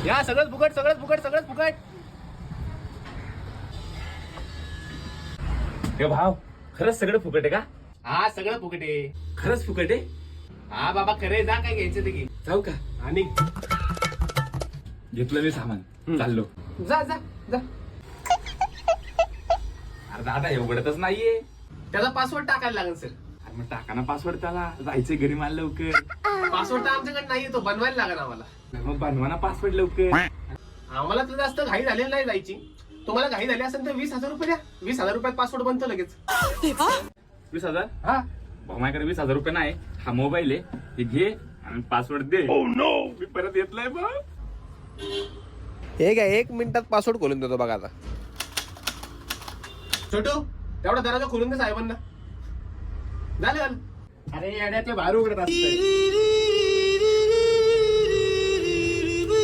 या सगळंच फुकट सगळंच फुकट सगळंच फुकट. हे भाव खरंच सगळं फुकट आहे का? हा सगळं फुकट आहे. खरंच फुकट आहे? हा बाबा खरे जा काय घ्यायचं ते घे. जाऊ का? आणि घेतलं मी सामान चाललो. जा जा जा. अरे दादा हे उघडतच नाहीये. त्याचा पासवर्ड टाकायला लागेल सर. अरे मग टाका ना पासवर्ड त्याला. जायचंय घरी मला लवकर. पासवर्ड तर आमच्याकडे नाहीये, तो बनवायला लागेल आम्हाला. मग बनवा ना पासवर्ड लवकर. आम्हाला तर जास्त घाई झालेली नाही जायची. तुम्हाला घाई झाली असेल तर 20,000 रुपये द्या. 20,000 रुपयात पासवर्ड बनतो लगेच. 20,000? हा भाऊ माझ्याकडे 20,000 रुपये नाही. हा मोबाईल आहे, हे घे आणि पासवर्ड दे. मी परत येत नाही बा. हे काय 1 मिनिटात पासवर्ड खोलून देतो बघा आता. छोटू तेवढा दरवाजा खोलून दे साहेबांना. झालं झालं. अरे येड्या ते बाहेर उघडत असतं.